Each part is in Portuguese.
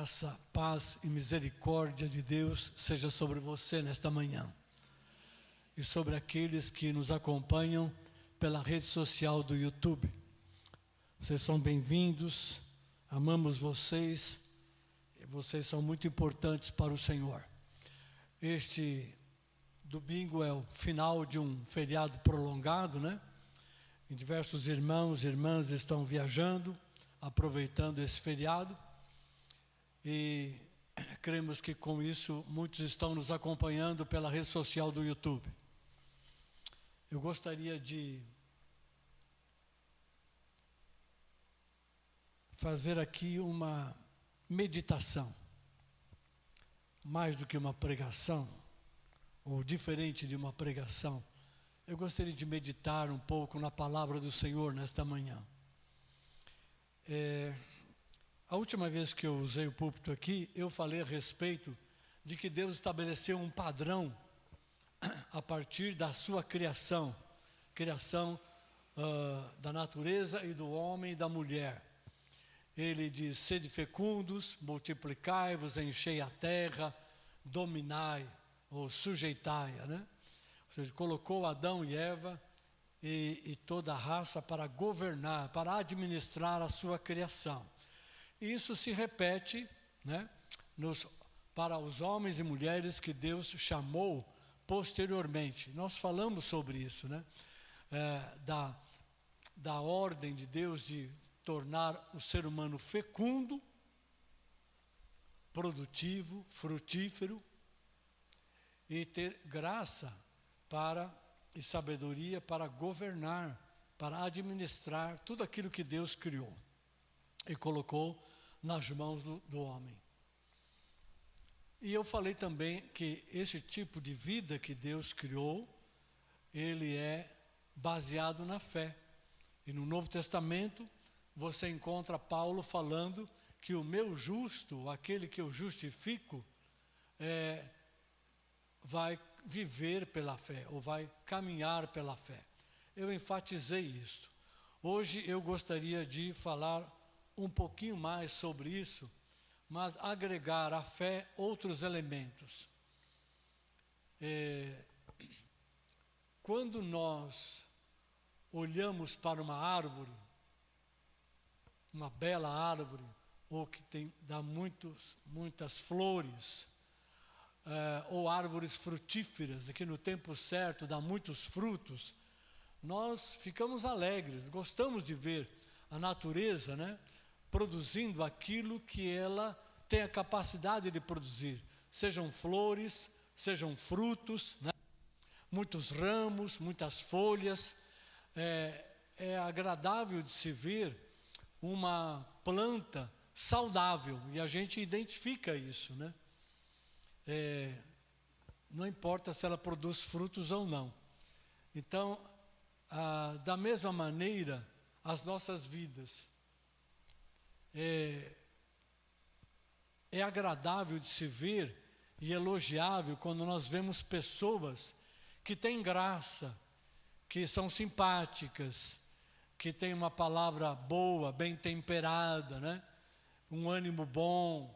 Graça, paz e misericórdia de Deus seja sobre você nesta manhã e sobre aqueles que nos acompanham pela rede social do YouTube. Vocês são bem-vindos, amamos vocês e vocês são muito importantes para o Senhor. Este domingo é o final de um feriado prolongado, né? E diversos irmãos e irmãs estão viajando, aproveitando esse feriado. E cremos que com isso muitos estão nos acompanhando pela rede social do YouTube. Eu gostaria de fazer aqui uma meditação, mais do que uma pregação, ou diferente de uma pregação. Eu gostaria de meditar um pouco na palavra do Senhor nesta manhã. A última vez que eu usei o púlpito aqui, eu falei a respeito de que Deus estabeleceu um padrão a partir da sua criação da natureza e do homem e da mulher. Ele diz: sede fecundos, multiplicai-vos, enchei a terra, dominai ou sujeitai-a, né? Ou seja, colocou Adão e Eva e toda a raça para governar, para administrar a sua criação. Isso se repete, né, para os homens e mulheres que Deus chamou posteriormente. Nós falamos sobre isso, né? Da ordem de Deus de tornar o ser humano fecundo, produtivo, frutífero e ter graça e sabedoria para governar, para administrar tudo aquilo que Deus criou e colocou nas mãos do homem. E eu falei também que esse tipo de vida que Deus criou, ele é baseado na fé. E no Novo Testamento, você encontra Paulo falando que o meu justo, aquele que eu justifico, vai viver pela fé, ou vai caminhar pela fé. Eu enfatizei isto. Hoje eu gostaria de falar um pouquinho mais sobre isso, mas agregar à fé outros elementos. Quando nós olhamos para uma árvore, uma bela árvore, ou que dá muitas flores, ou árvores frutíferas, que no tempo certo dá muitos frutos, nós ficamos alegres, gostamos de ver a natureza, né, produzindo aquilo que ela tem a capacidade de produzir, sejam flores, sejam frutos, né? Muitos ramos, muitas folhas. É agradável de se ver uma planta saudável, e a gente identifica isso, né? Não importa se ela produz frutos ou não. Então, da mesma maneira, as nossas vidas. É agradável de se ver e elogiável quando nós vemos pessoas que têm graça, que são simpáticas, que têm uma palavra boa, bem temperada, né? Um ânimo bom,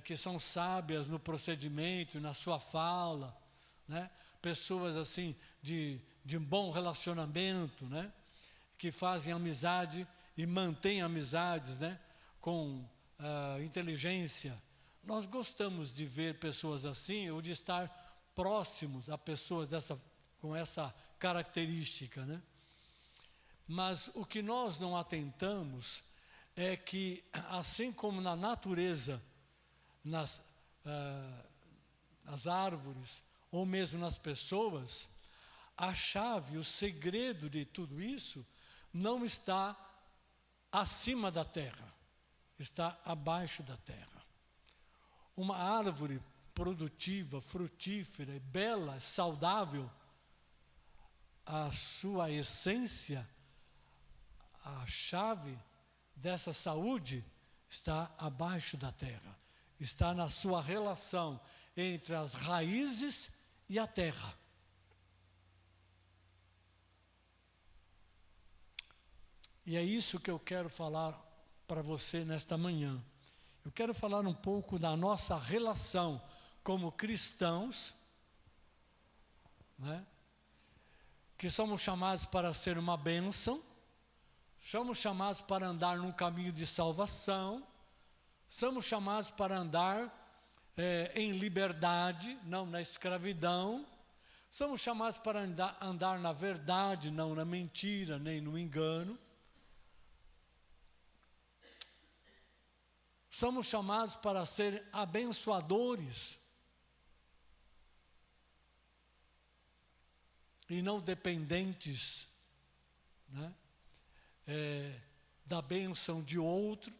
que são sábias no procedimento, na sua fala, né? Pessoas assim de um bom relacionamento, né? Que fazem amizade e mantêm amizades, né? Com inteligência. Nós gostamos de ver pessoas assim, ou de estar próximos a pessoas com essa característica, né? Mas o que nós não atentamos é que, assim como na natureza, nas árvores, ou mesmo nas pessoas, a chave, o segredo de tudo isso não está acima da terra, está abaixo da terra. Uma árvore produtiva, frutífera, bela, saudável, a sua essência, a chave dessa saúde está abaixo da terra, está na sua relação entre as raízes e a terra. E é isso que eu quero falar para você nesta manhã. Eu quero falar um pouco da nossa relação como cristãos, né? Que somos chamados para ser uma bênção, somos chamados para andar num caminho de salvação, somos chamados para andar em liberdade, não na escravidão, somos chamados para andar na verdade, não na mentira, nem no engano. Somos chamados para ser abençoadores e não dependentes, né, da bênção de outro,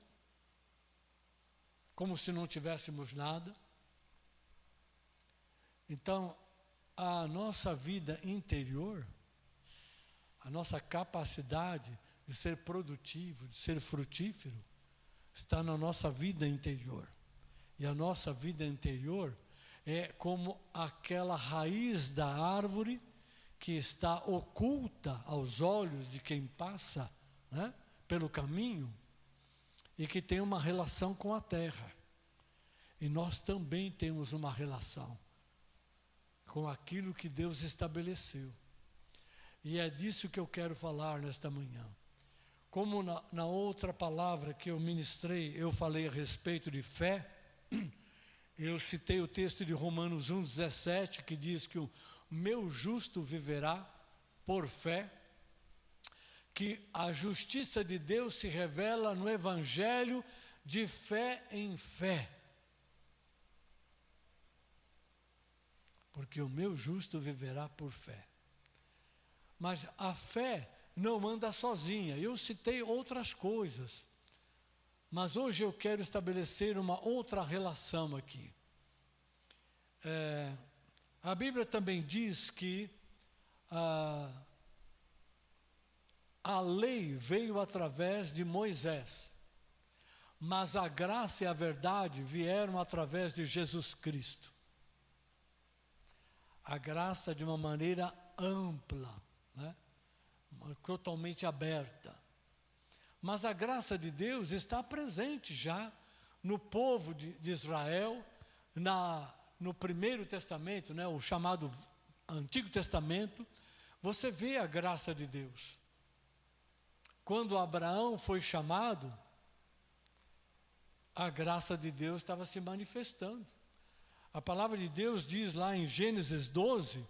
como se não tivéssemos nada. Então, a nossa vida interior, a nossa capacidade de ser produtivo, de ser frutífero, está na nossa vida interior. E a nossa vida interior é como aquela raiz da árvore que está oculta aos olhos de quem passa, né, pelo caminho, e que tem uma relação com a terra. E nós também temos uma relação com aquilo que Deus estabeleceu. E é disso que eu quero falar nesta manhã. Como na outra palavra que eu ministrei, eu falei a respeito de fé, eu citei o texto de Romanos 1,17, que diz que o meu justo viverá por fé, que a justiça de Deus se revela no Evangelho de fé em fé. Porque o meu justo viverá por fé. Mas a fé não anda sozinha. Eu citei outras coisas, mas hoje eu quero estabelecer uma outra relação aqui. A Bíblia também diz que a lei veio através de Moisés, mas a graça e a verdade vieram através de Jesus Cristo. A graça de uma maneira ampla, né? Totalmente aberta. Mas a graça de Deus está presente já no povo de Israel, no Primeiro Testamento, né, o chamado Antigo Testamento. Você vê a graça de Deus. Quando Abraão foi chamado, a graça de Deus estava se manifestando. A palavra de Deus diz lá em Gênesis 12,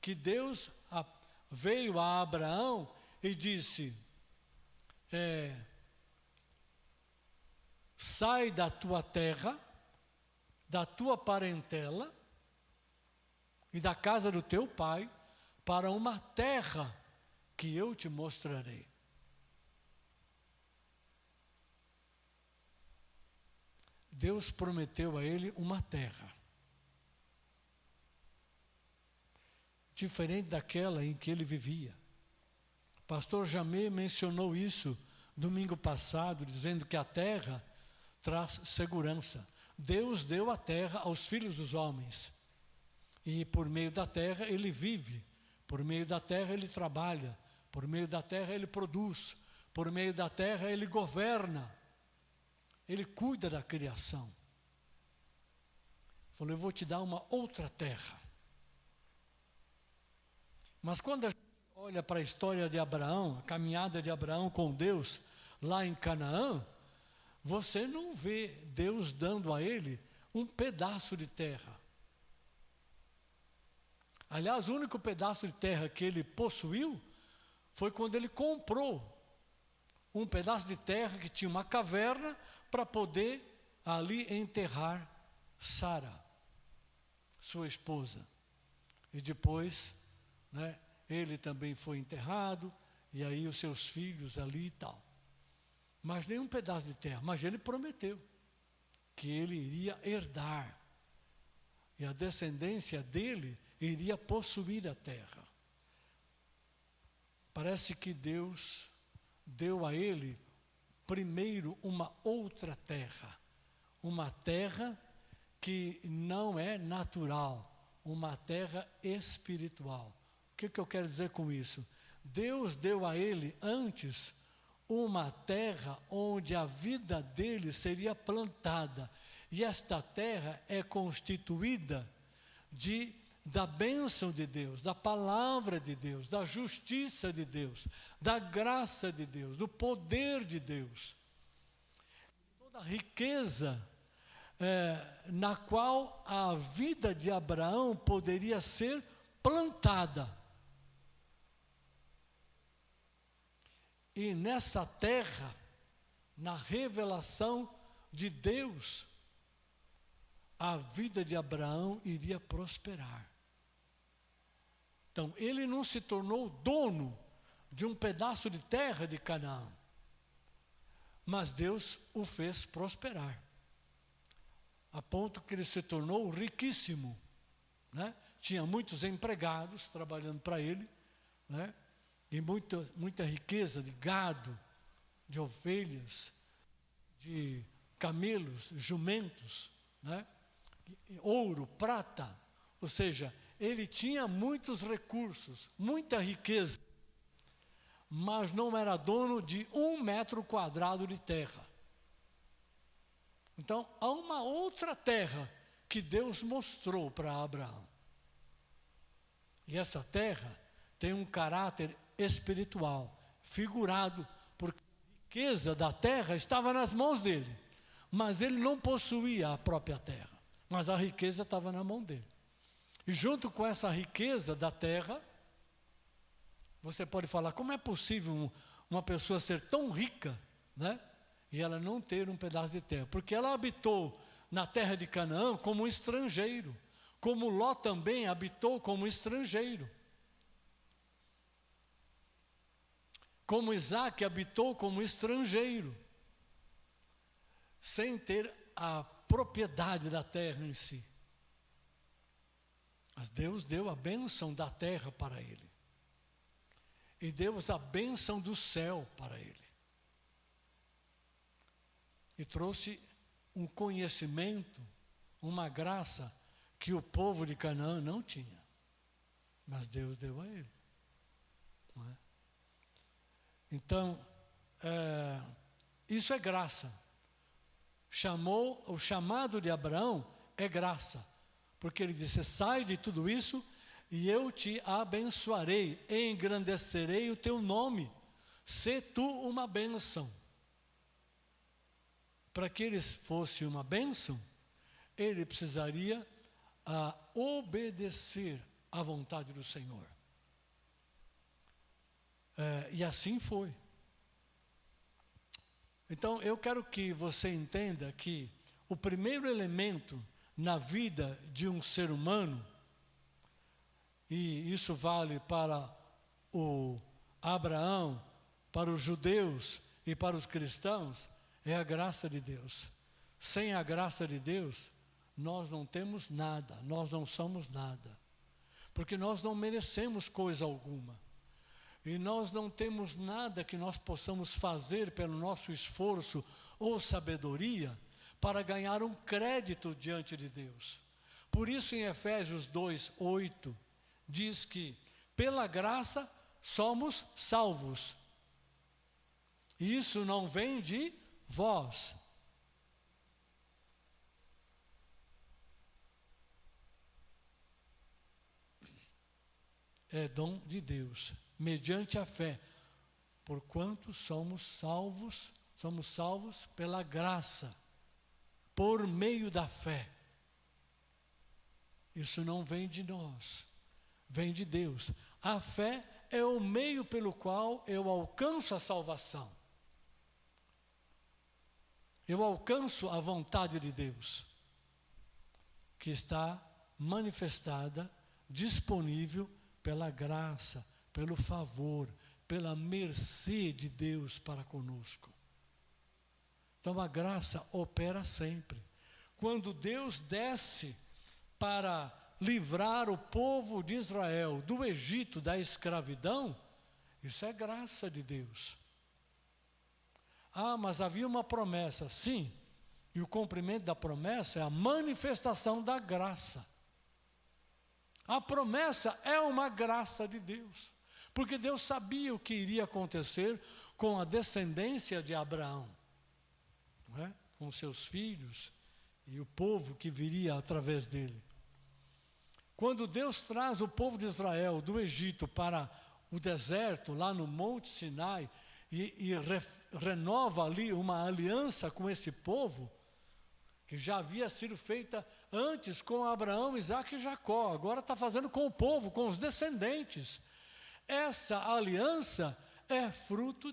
que Deus veio a Abraão e disse, sai da tua terra, da tua parentela e da casa do teu pai, para uma terra que eu te mostrarei. Deus prometeu a ele uma terra, diferente daquela em que ele vivia. O pastor Jamê mencionou isso domingo passado, dizendo que a terra traz segurança. Deus deu a terra aos filhos dos homens, e por meio da terra ele vive, por meio da terra ele trabalha, por meio da terra ele produz, por meio da terra ele governa, ele cuida da criação. Falou, eu vou te dar uma outra terra. Mas quando a gente olha para a história de Abraão, a caminhada de Abraão com Deus lá em Canaã, você não vê Deus dando a ele um pedaço de terra. Aliás, o único pedaço de terra que ele possuiu foi quando ele comprou um pedaço de terra que tinha uma caverna para poder ali enterrar Sara, sua esposa. E depois, né, ele também foi enterrado, e aí os seus filhos ali e tal. Mas nem um pedaço de terra, mas ele prometeu que ele iria herdar, e a descendência dele iria possuir a terra. Parece que Deus deu a ele primeiro uma outra terra, uma terra que não é natural, uma terra espiritual. O que eu quero dizer com isso? Deus deu a ele antes uma terra onde a vida dele seria plantada. E esta terra é constituída da bênção de Deus, da palavra de Deus, da justiça de Deus, da graça de Deus, do poder de Deus. Toda a riqueza na qual a vida de Abraão poderia ser plantada. E nessa terra, na revelação de Deus, a vida de Abraão iria prosperar. Então, ele não se tornou dono de um pedaço de terra de Canaã, mas Deus o fez prosperar, a ponto que ele se tornou riquíssimo, né? Tinha muitos empregados trabalhando para ele, né? E muita riqueza de gado, de ovelhas, de camelos, jumentos, né? Ouro, prata, ou seja, ele tinha muitos recursos, muita riqueza, mas não era dono de 1 metro quadrado de terra. Então, há uma outra terra que Deus mostrou para Abraão. E essa terra tem um caráter espiritual, figurado, porque a riqueza da terra estava nas mãos dele, mas ele não possuía a própria terra, mas a riqueza estava na mão dele. E junto com essa riqueza da terra, você pode falar, como é possível uma pessoa ser tão rica, né? E ela não ter um pedaço de terra? Porque ela habitou na terra de Canaã como um estrangeiro, como Ló também habitou como estrangeiro, como Isaac habitou como estrangeiro, sem ter a propriedade da terra em si. Mas Deus deu a bênção da terra para ele, e deu a bênção do céu para ele, e trouxe um conhecimento, uma graça que o povo de Canaã não tinha, mas Deus deu a ele, não é? Então, isso é graça. O chamado de Abraão é graça, porque ele disse, sai de tudo isso e eu te abençoarei, engrandecerei o teu nome, sê tu uma bênção. Para que ele fosse uma bênção, ele precisaria obedecer à vontade do Senhor. E assim foi. Então, eu quero que você entenda que o primeiro elemento na vida de um ser humano, e isso vale para o Abraão, para os judeus e para os cristãos, é a graça de Deus. Sem a graça de Deus, nós não temos nada, nós não somos nada, porque nós não merecemos coisa alguma. E nós não temos nada que nós possamos fazer pelo nosso esforço ou sabedoria para ganhar um crédito diante de Deus. Por isso em Efésios 2:8 diz que pela graça somos salvos. E isso não vem de vós. É dom de Deus, mediante a fé, porquanto somos salvos pela graça, por meio da fé. Isso não vem de nós, vem de Deus. A fé é o meio pelo qual eu alcanço a salvação. Eu alcanço a vontade de Deus, que está manifestada, disponível pela graça, pelo favor, pela mercê de Deus para conosco. Então a graça opera sempre. Quando Deus desce para livrar o povo de Israel do Egito, da escravidão, isso é graça de Deus. Ah, mas havia uma promessa, sim, e o cumprimento da promessa é a manifestação da graça. A promessa é uma graça de Deus, porque Deus sabia o que iria acontecer com a descendência de Abraão, não é? Com seus filhos e o povo que viria através dele. Quando Deus traz o povo de Israel do Egito para o deserto, lá no Monte Sinai, e renova ali uma aliança com esse povo, que já havia sido feita antes com Abraão, Isaque e Jacó, agora está fazendo com o povo, com os descendentes. Essa aliança é fruto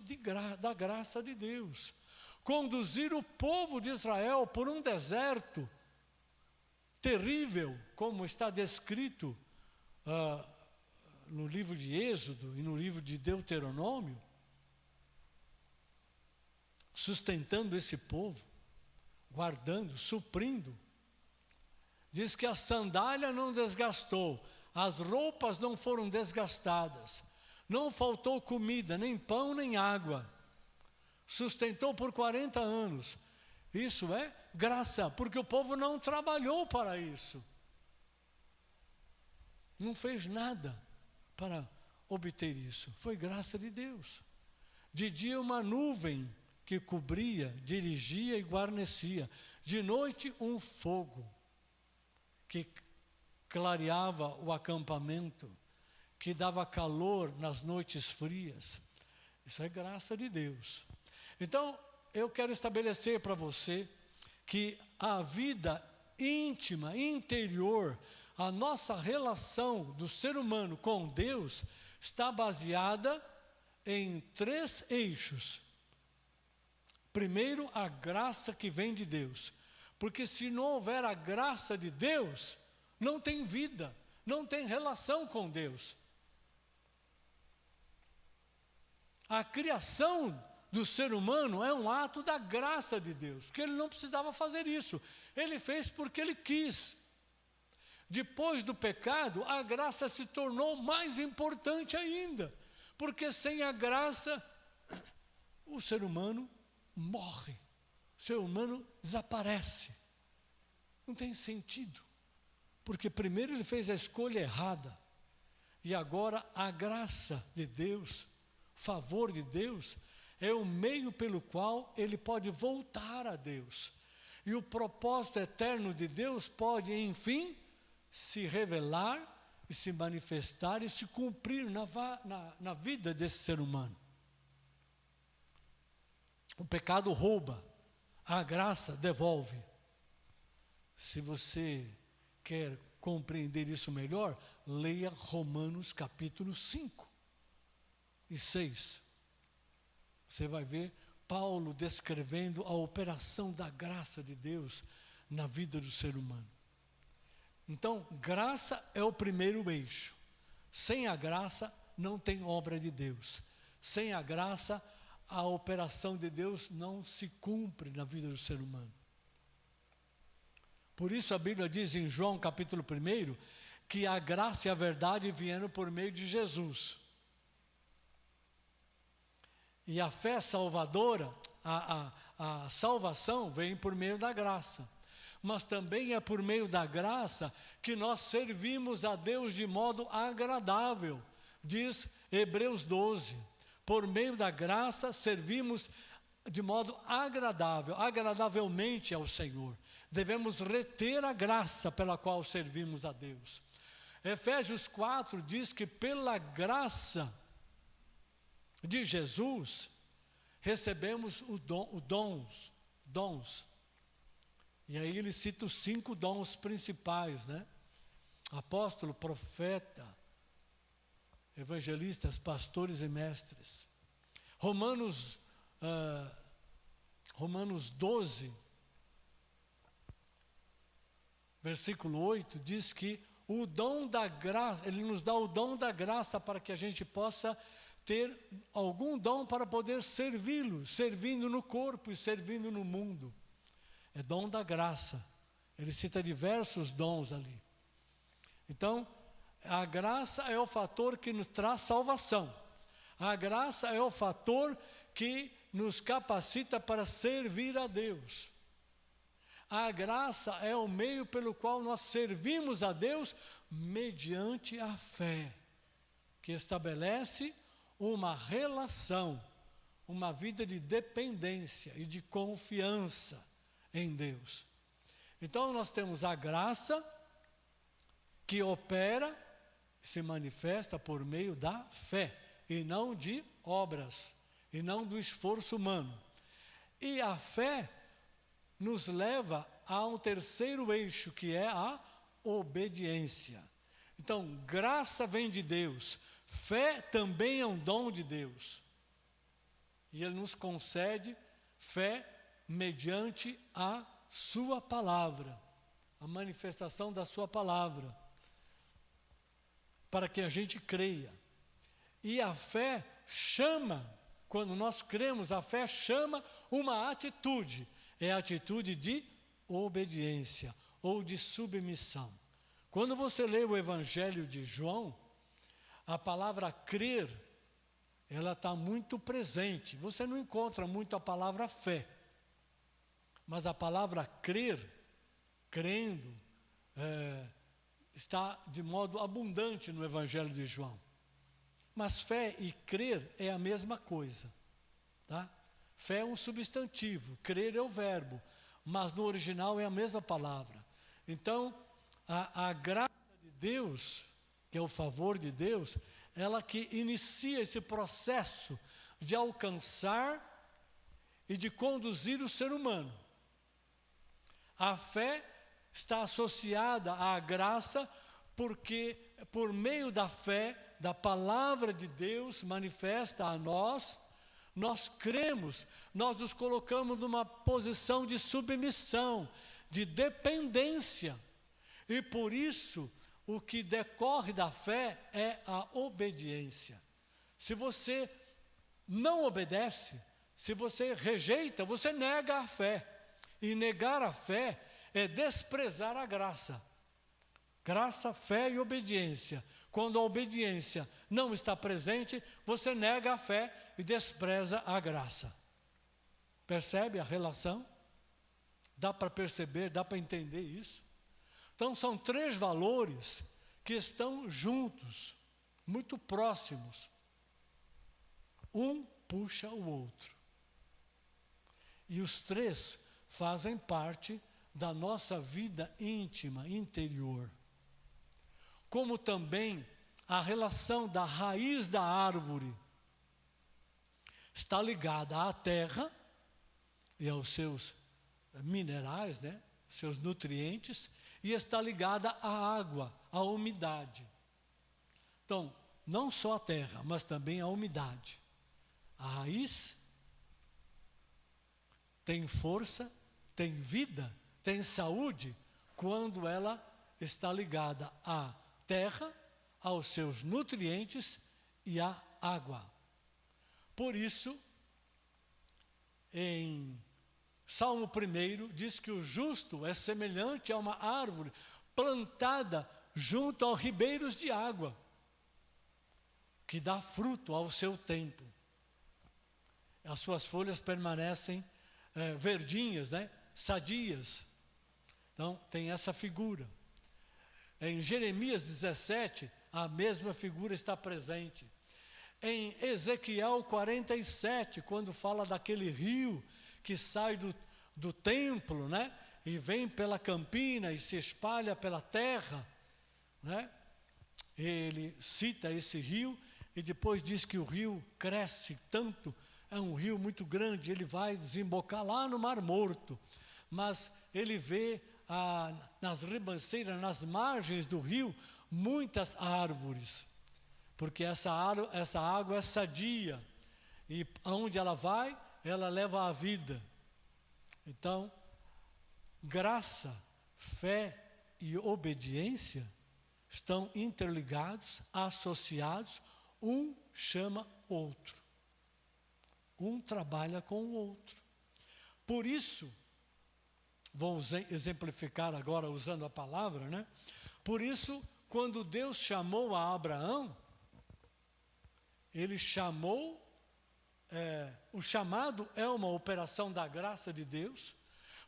da graça de Deus. Conduzir o povo de Israel por um deserto terrível, como está descrito no livro de Êxodo e no livro de Deuteronômio, sustentando esse povo, guardando, suprindo. Diz que a sandália não desgastou, as roupas não foram desgastadas, não faltou comida, nem pão, nem água. Sustentou por 40 anos. Isso é graça, porque o povo não trabalhou para isso. Não fez nada para obter isso. Foi graça de Deus. De dia uma nuvem que cobria, dirigia e guarnecia. De noite um fogo que clareava o acampamento, que dava calor nas noites frias. Isso é graça de Deus. Então, eu quero estabelecer para você que a vida íntima, interior, a nossa relação do ser humano com Deus está baseada em 3 eixos. Primeiro, a graça que vem de Deus. Porque se não houver a graça de Deus, não tem vida, não tem relação com Deus. A criação do ser humano é um ato da graça de Deus, porque ele não precisava fazer isso. Ele fez porque ele quis. Depois do pecado, a graça se tornou mais importante ainda, porque sem a graça, o ser humano morre, o ser humano desaparece. Não tem sentido, porque primeiro ele fez a escolha errada, e agora a graça de Deus, o favor de Deus, é o meio pelo qual ele pode voltar a Deus. E o propósito eterno de Deus pode, enfim, se revelar e se manifestar e se cumprir na vida desse ser humano. O pecado rouba, a graça devolve. Se você quer compreender isso melhor, leia Romanos capítulo 5 e 6. Você vai ver Paulo descrevendo a operação da graça de Deus na vida do ser humano. Então, graça é o primeiro eixo. Sem a graça, não tem obra de Deus. Sem a graça, a operação de Deus não se cumpre na vida do ser humano. Por isso a Bíblia diz em João capítulo 1, que a graça e a verdade vieram por meio de Jesus. E a fé salvadora, a salvação vem por meio da graça. Mas também é por meio da graça que nós servimos a Deus de modo agradável, diz Hebreus 12. Por meio da graça servimos de modo agradável, agradavelmente ao Senhor. Devemos reter a graça pela qual servimos a Deus. Efésios 4 diz que pela graça de Jesus recebemos dons. E aí ele cita os 5 dons principais, né? Apóstolo, profeta, evangelistas, pastores e mestres. Romanos 12, versículo 8, diz que o dom da graça, ele nos dá o dom da graça para que a gente possa ter algum dom para poder servi-lo, servindo no corpo e servindo no mundo. É dom da graça. Ele cita diversos dons ali. Então, a graça é o fator que nos traz salvação. A graça é o fator que nos capacita para servir a Deus. A graça é o meio pelo qual nós servimos a Deus mediante a fé, que estabelece uma relação uma vida de dependência e de confiança em Deus. Então nós temos a graça que opera, se manifesta por meio da fé, e não de obras, e não do esforço humano. E a fé nos leva a um terceiro eixo, que é a obediência. Então, graça vem de Deus, fé também é um dom de Deus. E Ele nos concede fé mediante a sua palavra, a manifestação da sua palavra, para que a gente creia. E a fé chama, quando nós cremos, a fé chama uma atitude, é a atitude de obediência ou de submissão. Quando você lê o Evangelho de João, a palavra crer, ela está muito presente. Você não encontra muito a palavra fé, mas a palavra crer, crendo, está de modo abundante no Evangelho de João. Mas fé e crer é a mesma coisa, tá? Fé é um substantivo, crer é o verbo, mas no original é a mesma palavra. Então, a graça de Deus, que é o favor de Deus, ela que inicia esse processo de alcançar e de conduzir o ser humano. A fé está associada à graça porque, por meio da fé, da palavra de Deus manifesta a nós, nós cremos, nós nos colocamos numa posição de submissão, de dependência. E por isso, o que decorre da fé é a obediência. Se você não obedece, se você rejeita, você nega a fé. E negar a fé é desprezar a graça. Graça, fé e obediência. Quando a obediência não está presente, você nega a fé e despreza a graça. Percebe a relação? Dá para perceber, dá para entender isso? Então são três valores que estão juntos, muito próximos. Um puxa o outro. E os três fazem parte da nossa vida íntima, interior. Como também a relação da raiz da árvore está ligada à terra e aos seus minerais, né? Seus nutrientes, e está ligada à água, à umidade. Então, não só a terra, mas também a umidade. A raiz tem força, tem vida, tem saúde, quando ela está ligada à terra, aos seus nutrientes e à água. Por isso, em Salmo 1 diz que o justo é semelhante a uma árvore plantada junto aos ribeiros de água, que dá fruto ao seu tempo. As suas folhas permanecem verdinhas, né? Sadias. Então, tem essa figura. Em Jeremias 17, a mesma figura está presente. Em Ezequiel 47, quando fala daquele rio que sai do templo, né? E vem pela campina e se espalha pela terra, né? Ele cita esse rio e depois diz que o rio cresce tanto, é um rio muito grande, ele vai desembocar lá no Mar Morto. Mas ele vê nas ribanceiras, nas margens do rio, muitas árvores, porque essa água é sadia, e aonde ela vai, ela leva a vida. Então, graça, fé e obediência estão interligados, associados, um chama o outro, um trabalha com o outro. Por isso, vamos exemplificar agora usando a palavra, né? Por isso, quando Deus chamou a Abraão, Ele chamou, o chamado é uma operação da graça de Deus,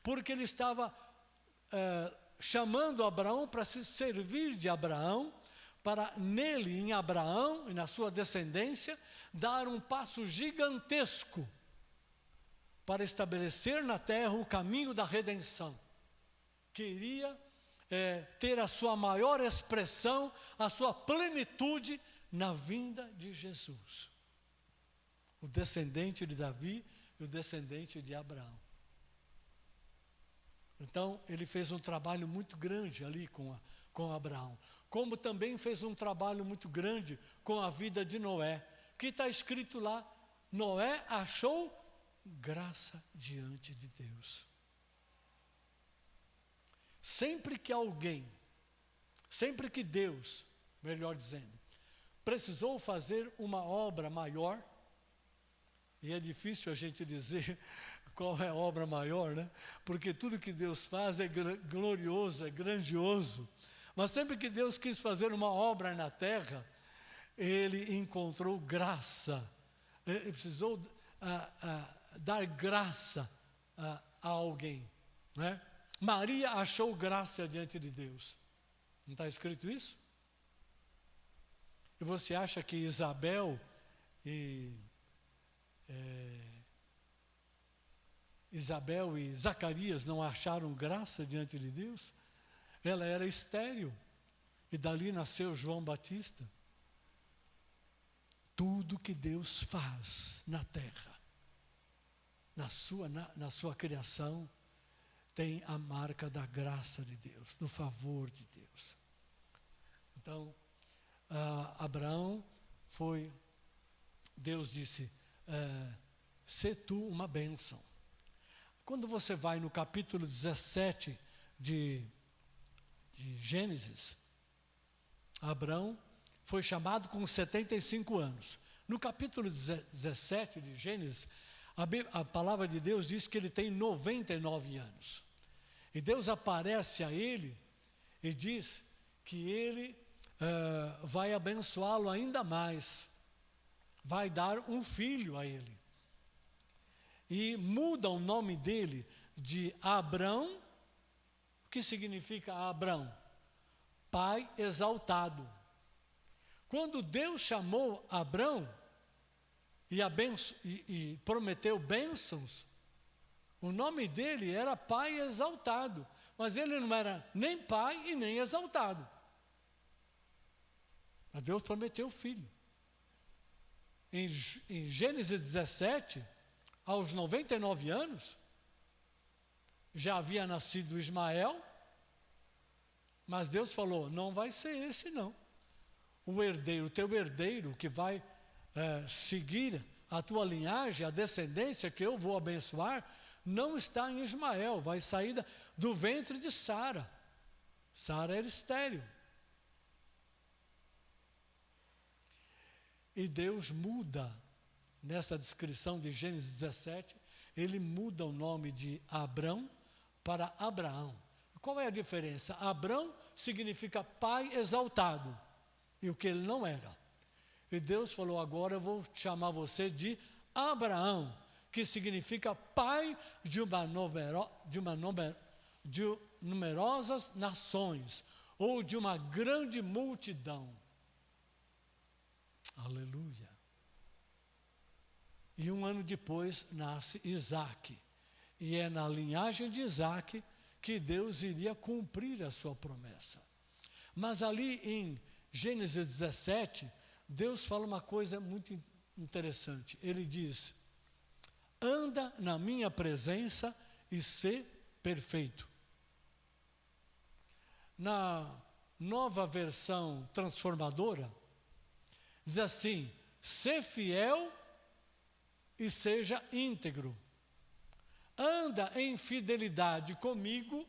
porque Ele estava chamando Abraão para se servir de Abraão, para nele, em Abraão e na sua descendência, dar um passo gigantesco para estabelecer na terra o caminho da redenção. Queria ter a sua maior expressão, a sua plenitude na vinda de Jesus. O descendente de Davi e o descendente de Abraão. Então, ele fez um trabalho muito grande ali com Abraão. Como também fez um trabalho muito grande com a vida de Noé. Que está escrito lá, Noé achou graça diante de Deus. Sempre que Deus, melhor dizendo, precisou fazer uma obra maior, e é difícil a gente dizer qual é a obra maior, né? Porque tudo que Deus faz é glorioso, é grandioso. Mas sempre que Deus quis fazer uma obra na terra, Ele encontrou graça. Ele precisou dar graça a alguém, né? Maria achou graça diante de Deus. Não está escrito isso? E você acha que Isabel e Zacarias não acharam graça diante de Deus? Ela era estéril, e dali nasceu João Batista. Tudo que Deus faz na terra, na sua criação, tem a marca da graça de Deus, do favor de Deus. Então, Abraão Deus disse, sê tu uma bênção. Quando você vai no capítulo 17 de Gênesis, Abraão foi chamado com 75 anos. No capítulo 17 de Gênesis, a palavra de Deus diz que ele tem 99 anos. E Deus aparece a ele e diz que ele vai abençoá-lo ainda mais. Vai dar um filho a ele. E muda o nome dele de Abrão, que significa Abrão, pai exaltado. Quando Deus chamou Abrão e prometeu bênçãos, o nome dele era pai exaltado, mas ele não era nem pai e nem exaltado. Mas Deus prometeu o filho. Em Gênesis 17, aos 99 anos, já havia nascido Ismael, mas Deus falou, não vai ser esse não. O teu herdeiro que vai seguir a tua linhagem, a descendência que eu vou abençoar, não está em Ismael, vai sair do ventre de Sara. Sara era estéril. E Deus muda, nessa descrição de Gênesis 17, ele muda o nome de Abrão para Abraão. Qual é a diferença? Abrão significa pai exaltado, e o que ele não era. E Deus falou, agora eu vou chamar você de Abraão, que significa pai de numerosas nações, ou de uma grande multidão. Aleluia. E um ano depois nasce Isaac. E é na linhagem de Isaac que Deus iria cumprir a sua promessa. Mas ali em Gênesis 17, Deus fala uma coisa muito interessante. Ele diz, anda na minha presença e sê perfeito. Na nova versão transformadora, diz assim, sê fiel e seja íntegro. Anda em fidelidade comigo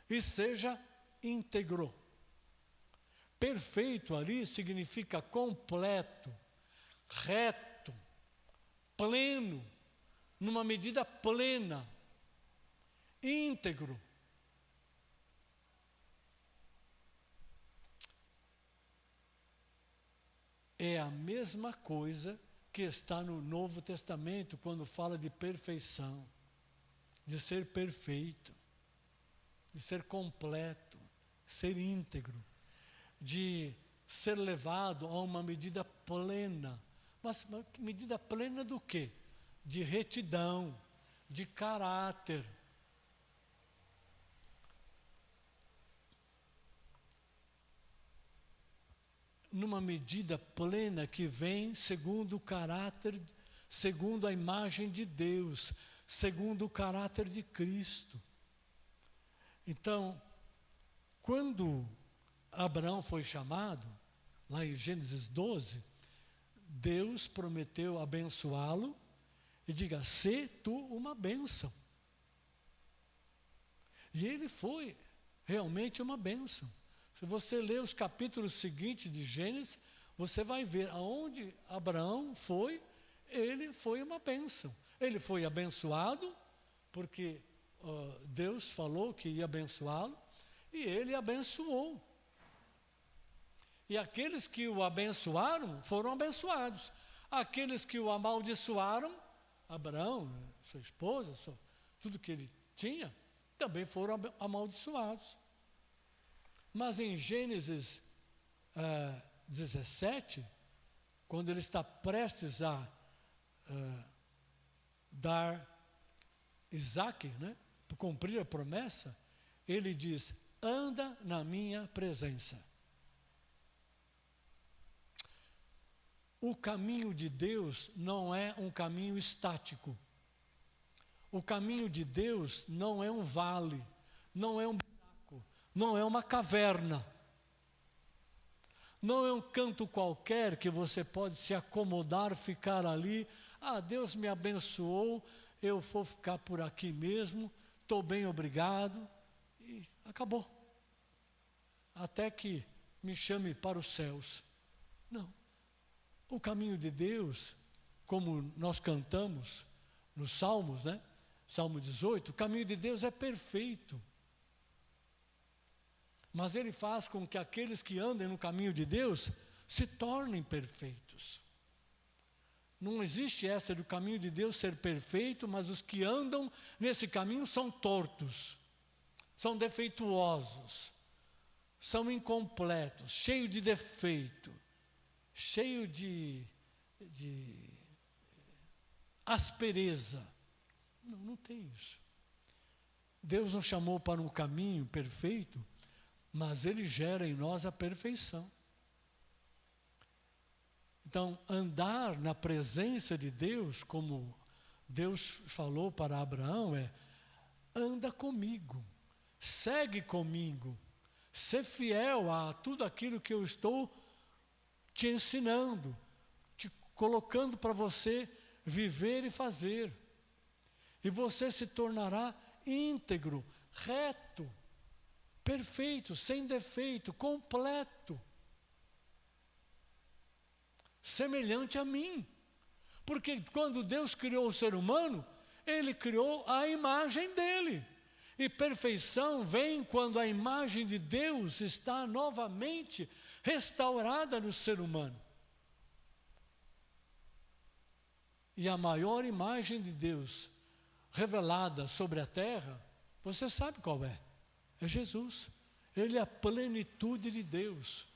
e seja íntegro. Perfeito ali significa completo, reto, pleno, numa medida plena, íntegro. É a mesma coisa que está no Novo Testamento, quando fala de perfeição, de ser perfeito, de ser completo, ser íntegro, de ser levado a uma medida plena. Mas medida plena do quê? De retidão, de caráter. Numa medida plena que vem segundo o caráter, segundo a imagem de Deus, segundo o caráter de Cristo. Então, quando Abraão foi chamado, lá em Gênesis 12, Deus prometeu abençoá-lo e diga, sê tu uma bênção. E ele foi realmente uma bênção. Se você ler os capítulos seguintes de Gênesis, você vai ver aonde Abraão foi, ele foi uma bênção. Ele foi abençoado, porque Deus falou que ia abençoá-lo, e ele abençoou. E aqueles que o abençoaram, foram abençoados. Aqueles que o amaldiçoaram, Abraão, sua esposa, tudo que ele tinha, também foram amaldiçoados. Mas em Gênesis 17, quando ele está prestes a dar Isaque, né, para cumprir a promessa, ele diz, anda na minha presença. O caminho de Deus não é um caminho estático. O caminho de Deus não é um vale, não é um buraco, não é uma caverna. Não é um canto qualquer que você pode se acomodar, ficar ali. Ah, Deus me abençoou, eu vou ficar por aqui mesmo, estou bem, obrigado. E acabou. Até que me chame para os céus. Não. O caminho de Deus, como nós cantamos nos Salmos, né? Salmo 18, o caminho de Deus é perfeito. Mas Ele faz com que aqueles que andem no caminho de Deus se tornem perfeitos. Não existe essa do caminho de Deus ser perfeito, mas os que andam nesse caminho são tortos, são defeituosos, são incompletos, cheios de defeito, cheio de aspereza. Não tem isso. Deus nos chamou para um caminho perfeito, mas Ele gera em nós a perfeição. Então, andar na presença de Deus, como Deus falou para Abraão, anda comigo, segue comigo, ser fiel a tudo aquilo que eu estou te ensinando, te colocando para você viver e fazer. E você se tornará íntegro, reto, perfeito, sem defeito, completo, semelhante a mim. Porque quando Deus criou o ser humano, Ele criou a imagem dele. E perfeição vem quando a imagem de Deus está novamente restaurada no ser humano. E a maior imagem de Deus revelada sobre a terra, você sabe qual é? É Jesus. Ele é a plenitude de Deus.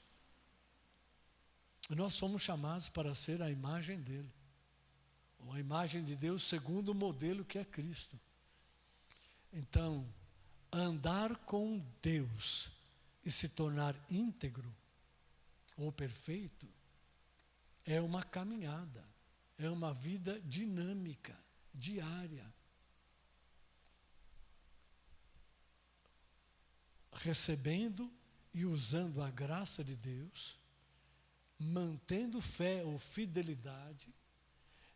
E nós somos chamados para ser a imagem dele. Ou a imagem de Deus segundo o modelo que é Cristo. Então, andar com Deus e se tornar íntegro ou perfeito é uma caminhada, é uma vida dinâmica, diária. Recebendo e usando a graça de Deus, mantendo fé ou fidelidade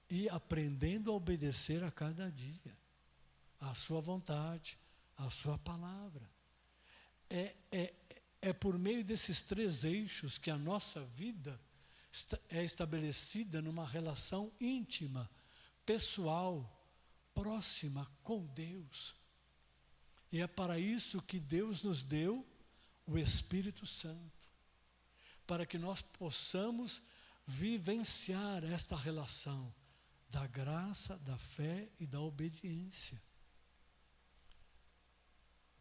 e aprendendo a obedecer a cada dia a sua vontade, a sua palavra. É por meio desses três eixos que a nossa vida é estabelecida numa relação íntima, pessoal, próxima com Deus. E é para isso que Deus nos deu o Espírito Santo, para que nós possamos vivenciar esta relação da graça, da fé e da obediência.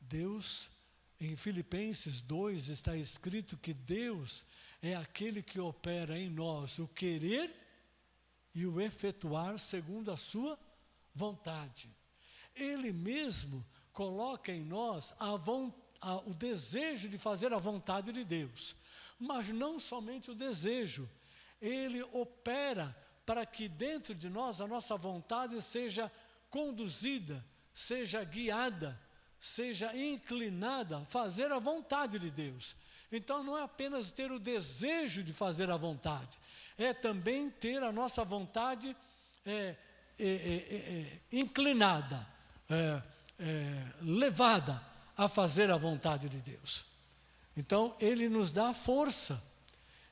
Deus, em Filipenses 2, está escrito que Deus é aquele que opera em nós o querer e o efetuar segundo a sua vontade. Ele mesmo coloca em nós o desejo de fazer a vontade de Deus. Mas não somente o desejo, Ele opera para que dentro de nós a nossa vontade seja conduzida, seja guiada, seja inclinada a fazer a vontade de Deus. Então não é apenas ter o desejo de fazer a vontade, é também ter a nossa vontade inclinada, levada a fazer a vontade de Deus. Então Ele nos dá força,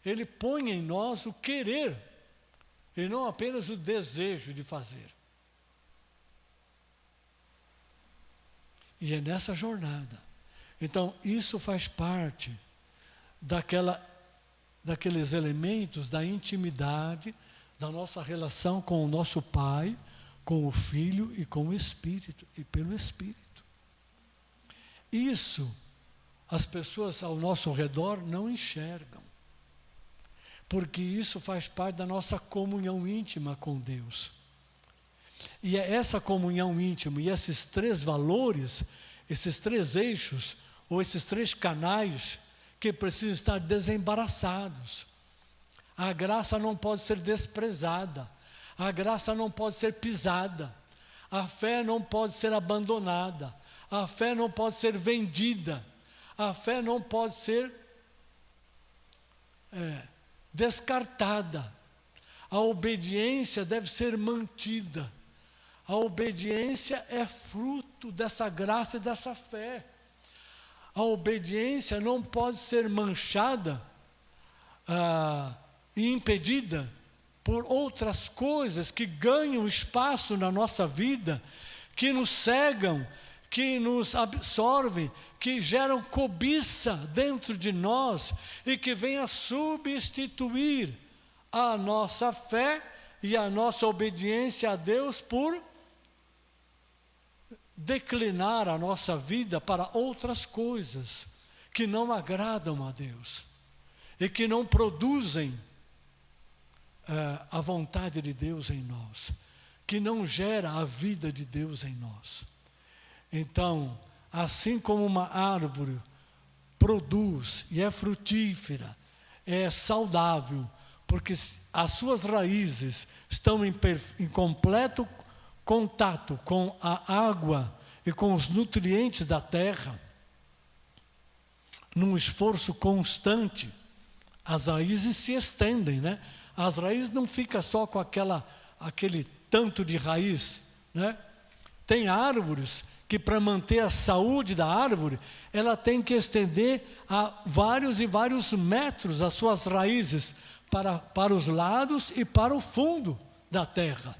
Ele põe em nós o querer, e não apenas o desejo de fazer. E é nessa jornada. Então, isso faz parte daqueles elementos da intimidade, da nossa relação com o nosso Pai, com o Filho e com o Espírito, e pelo Espírito. Isso, as pessoas ao nosso redor não enxergam, porque isso faz parte da nossa comunhão íntima com Deus. E é essa comunhão íntima e esses três valores, esses três eixos, ou esses três canais, que precisam estar desembaraçados. A graça não pode ser desprezada, a graça não pode ser pisada, a fé não pode ser abandonada, a fé não pode ser vendida, a fé não pode ser descartada. A obediência deve ser mantida. A obediência é fruto dessa graça e dessa fé. A obediência não pode ser manchada e impedida por outras coisas que ganham espaço na nossa vida, que nos cegam, que nos absorvem, que geram cobiça dentro de nós e que vêm a substituir a nossa fé e a nossa obediência a Deus por declinar a nossa vida para outras coisas que não agradam a Deus e que não produzem a vontade de Deus em nós, que não gera a vida de Deus em nós. Então, assim como uma árvore produz e é frutífera, é saudável, porque as suas raízes estão em completo contato com a água e com os nutrientes da terra, num esforço constante, as raízes se estendem, né? As raízes não ficam só com aquele tanto de raiz, né? Tem árvores que, para manter a saúde da árvore, ela tem que estender a vários e vários metros as suas raízes para os lados e para o fundo da terra.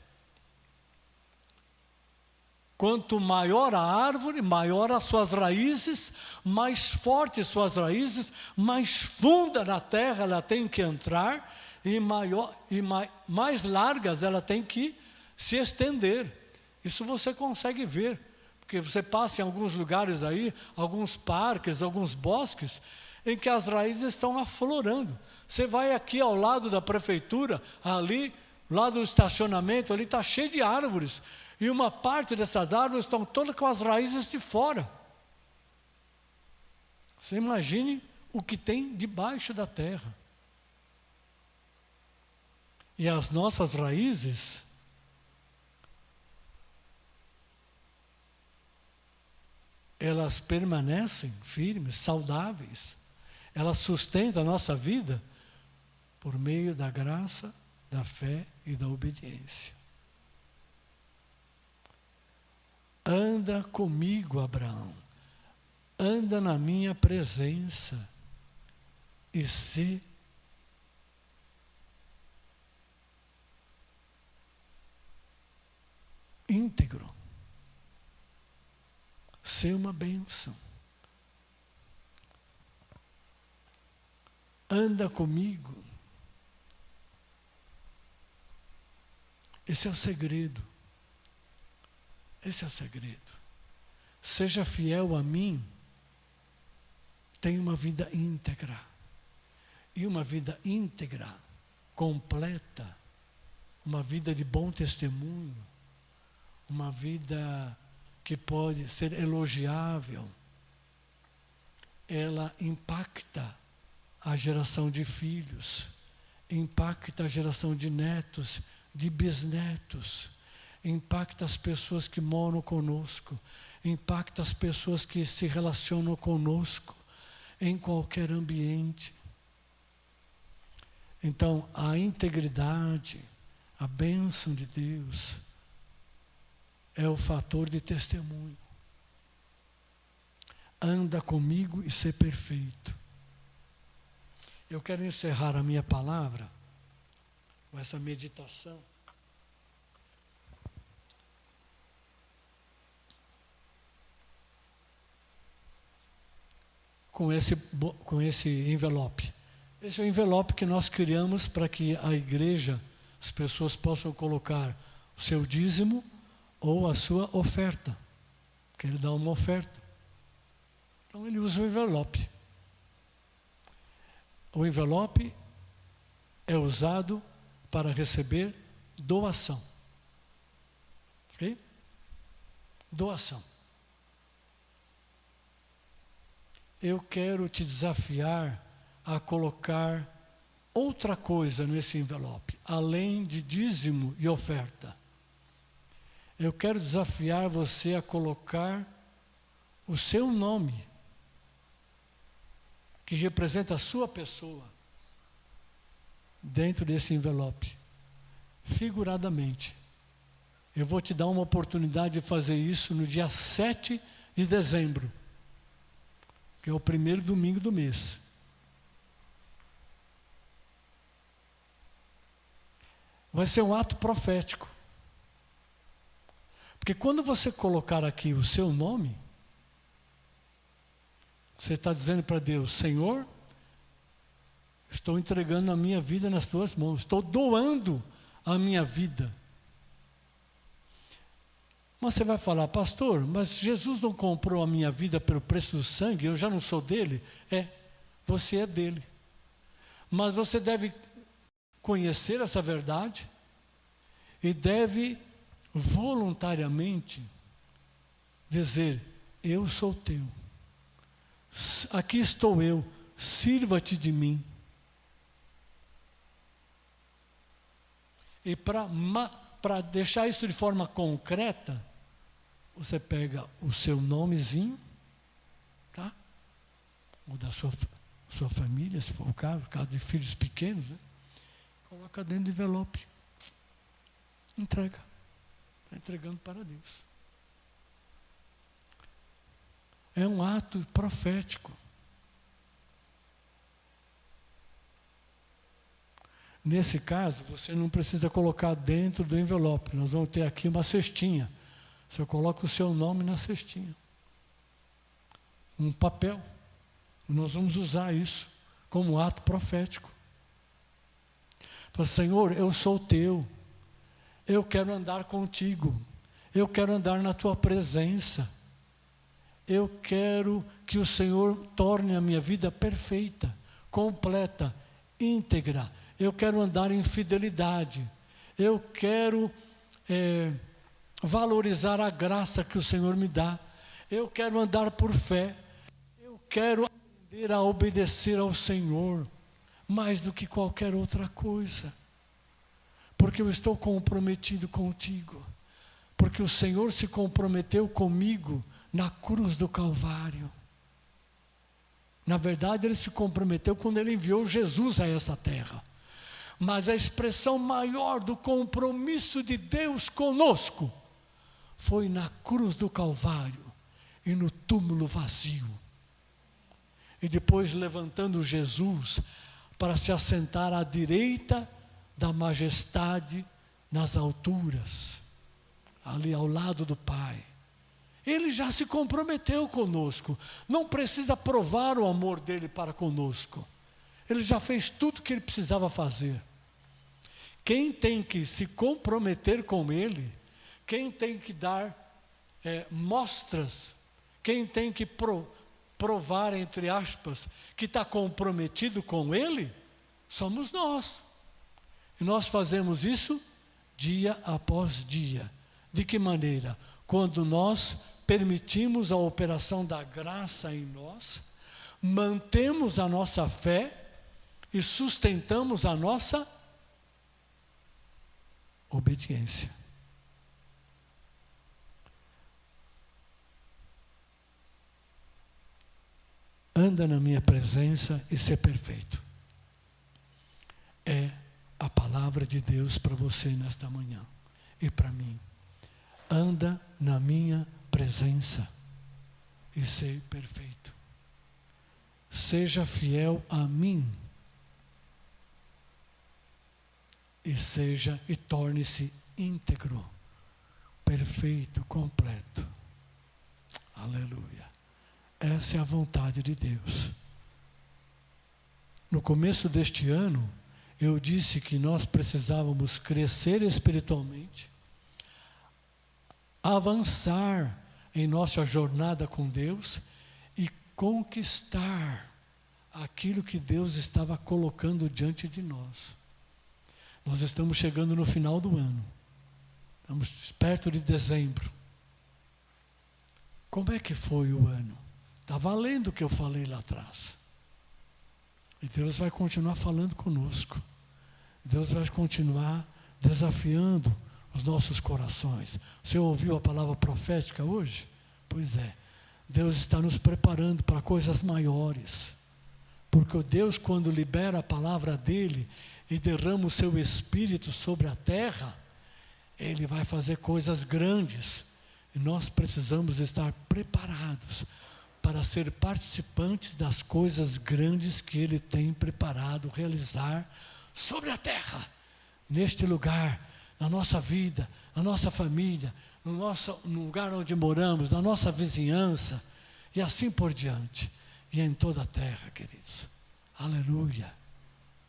Quanto maior a árvore, maior as suas raízes, mais fortes suas raízes, mais funda na terra ela tem que entrar e mais largas ela tem que se estender. Isso você consegue ver, porque você passa em alguns lugares aí, alguns parques, alguns bosques, em que as raízes estão aflorando. Você vai aqui ao lado da prefeitura, ali, lá do estacionamento, ali está cheio de árvores. E uma parte dessas árvores estão todas com as raízes de fora. Você imagine o que tem debaixo da terra. E as nossas raízes, elas permanecem firmes, saudáveis. Elas sustentam a nossa vida por meio da graça, da fé e da obediência. Anda comigo, Abraão, anda na minha presença e se íntegro, ser uma bênção. Anda comigo. Esse é o segredo. Esse é o segredo. Seja fiel a mim, tenha uma vida íntegra. e uma vida íntegra, completa, uma vida de bom testemunho, uma vida que pode ser elogiável, ela impacta a geração de filhos, impacta a geração de netos, de bisnetos, impacta as pessoas que moram conosco, impacta as pessoas que se relacionam conosco em qualquer ambiente. Então, a integridade, a bênção de Deus é o fator de testemunho. Anda comigo e ser perfeito. Eu quero encerrar a minha palavra com essa meditação. Com esse envelope. Esse é o envelope que nós criamos para que a igreja, as pessoas possam colocar o seu dízimo ou a sua oferta. Porque ele dá uma oferta. Então ele usa o envelope. O envelope é usado para receber doação. Ok? Doação. Eu quero te desafiar a colocar outra coisa nesse envelope, além de dízimo e oferta. Eu quero desafiar você a colocar o seu nome, que representa a sua pessoa, dentro desse envelope, figuradamente. Eu vou te dar uma oportunidade de fazer isso no dia 7 de dezembro, que é o primeiro domingo do mês. Vai ser um ato profético. Porque quando você colocar aqui o seu nome, você está dizendo para Deus: Senhor, estou entregando a minha vida nas tuas mãos, estou doando a minha vida. Mas você vai falar: pastor, mas Jesus não comprou a minha vida pelo preço do sangue, eu já não sou dele? Você é dele. Mas você deve conhecer essa verdade e deve voluntariamente dizer: eu sou teu. Aqui estou eu, sirva-te de mim. E para deixar isso de forma concreta, você pega o seu nomezinho, tá? Ou da sua família, se for o caso de filhos pequenos, né? Coloca dentro do envelope. Entrega. Está entregando para Deus. É um ato profético. Nesse caso, você não precisa colocar dentro do envelope. Nós vamos ter aqui uma cestinha. Você coloca o seu nome na cestinha. Um papel. Nós vamos usar isso como ato profético. Fala: Senhor, eu sou teu. Eu quero andar contigo. Eu quero andar na tua presença. Eu quero que o Senhor torne a minha vida perfeita, completa, íntegra. Eu quero andar em fidelidade. Eu quero valorizar a graça que o Senhor me dá. Eu quero andar por fé. Eu quero aprender a obedecer ao Senhor mais do que qualquer outra coisa. Porque eu estou comprometido contigo. Porque o Senhor se comprometeu comigo na cruz do Calvário. Na verdade, Ele se comprometeu quando Ele enviou Jesus a essa terra. Mas a expressão maior do compromisso de Deus conosco foi na cruz do Calvário e no túmulo vazio. E depois levantando Jesus para se assentar à direita da majestade nas alturas, ali ao lado do Pai. Ele já se comprometeu conosco. Não precisa provar o amor dele para conosco. Ele já fez tudo o que ele precisava fazer. Quem tem que se comprometer com ele, quem tem que dar mostras, quem tem que provar, entre aspas, que está comprometido com ele, somos nós. E nós fazemos isso dia após dia. De que maneira? Quando nós permitimos a operação da graça em nós, mantemos a nossa fé e sustentamos a nossa obediência. Anda na minha presença e ser perfeito. É a palavra de Deus para você nesta manhã e para mim. Anda na minha presença e ser perfeito. Seja fiel a mim e torne-se íntegro, perfeito, completo. Aleluia. Essa é a vontade de Deus. No começo deste ano, eu disse que nós precisávamos crescer espiritualmente, avançar em nossa jornada com Deus e conquistar aquilo que Deus estava colocando diante de nós. Nós estamos chegando no final do ano. Estamos perto de dezembro. Como é que foi o ano? Está valendo o que eu falei lá atrás. E Deus vai continuar falando conosco. Deus vai continuar desafiando os nossos corações. Você ouviu a palavra profética hoje? Pois é. Deus está nos preparando para coisas maiores. Porque Deus, quando libera a palavra dele e derrama o seu Espírito sobre a terra, Ele vai fazer coisas grandes. E nós precisamos estar preparados para ser participantes das coisas grandes que Ele tem preparado realizar sobre a terra, neste lugar, na nossa vida, na nossa família, no lugar onde moramos, na nossa vizinhança, e assim por diante, e em toda a terra, queridos. Aleluia,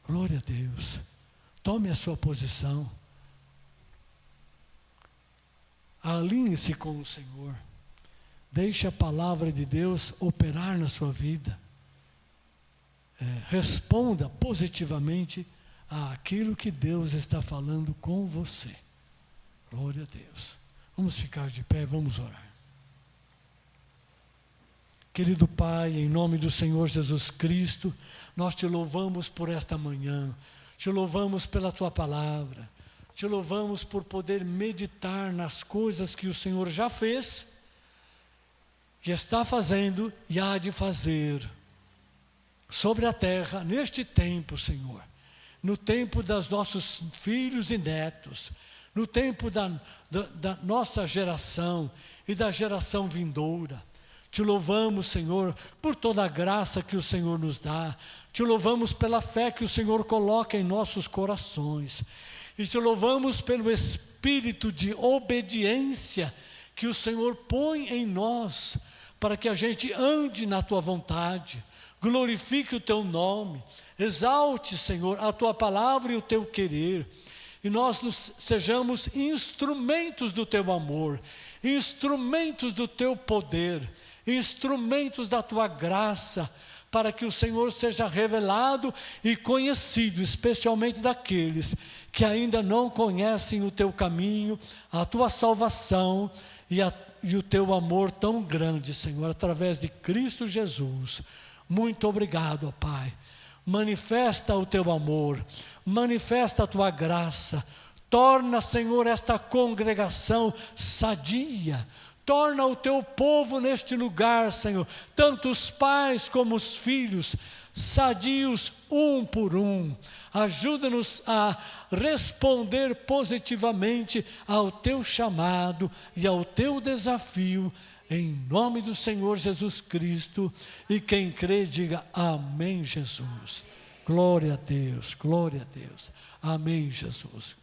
glória a Deus. Tome a sua posição, alinhe-se com o Senhor, deixe a palavra de Deus operar na sua vida, responda positivamente àquilo que Deus está falando com você. Glória a Deus. Vamos ficar de pé, vamos orar. Querido Pai, em nome do Senhor Jesus Cristo, nós te louvamos por esta manhã, te louvamos pela tua palavra, te louvamos por poder meditar nas coisas que o Senhor já fez, que está fazendo e há de fazer sobre a terra neste tempo, Senhor. No tempo dos nossos filhos e netos, no tempo da nossa geração e da geração vindoura. Te louvamos, Senhor, por toda a graça que o Senhor nos dá. Te louvamos pela fé que o Senhor coloca em nossos corações. E te louvamos pelo espírito de obediência que o Senhor põe em nós, para que a gente ande na tua vontade, glorifique o teu nome, exalte, Senhor, a tua palavra e o teu querer, e nós sejamos instrumentos do teu amor, instrumentos do teu poder, instrumentos da tua graça, para que o Senhor seja revelado e conhecido, especialmente daqueles que ainda não conhecem o teu caminho, a tua salvação e o teu amor tão grande, Senhor, através de Cristo Jesus. Muito obrigado, ó Pai. Manifesta o teu amor, manifesta a tua graça, torna, Senhor, esta congregação sadia, torna o teu povo neste lugar, Senhor, tanto os pais como os filhos, sadios um por um. Ajuda-nos a responder positivamente ao teu chamado e ao teu desafio, em nome do Senhor Jesus Cristo. E quem crê, diga amém, Jesus. Glória a Deus, glória a Deus. Amém, Jesus.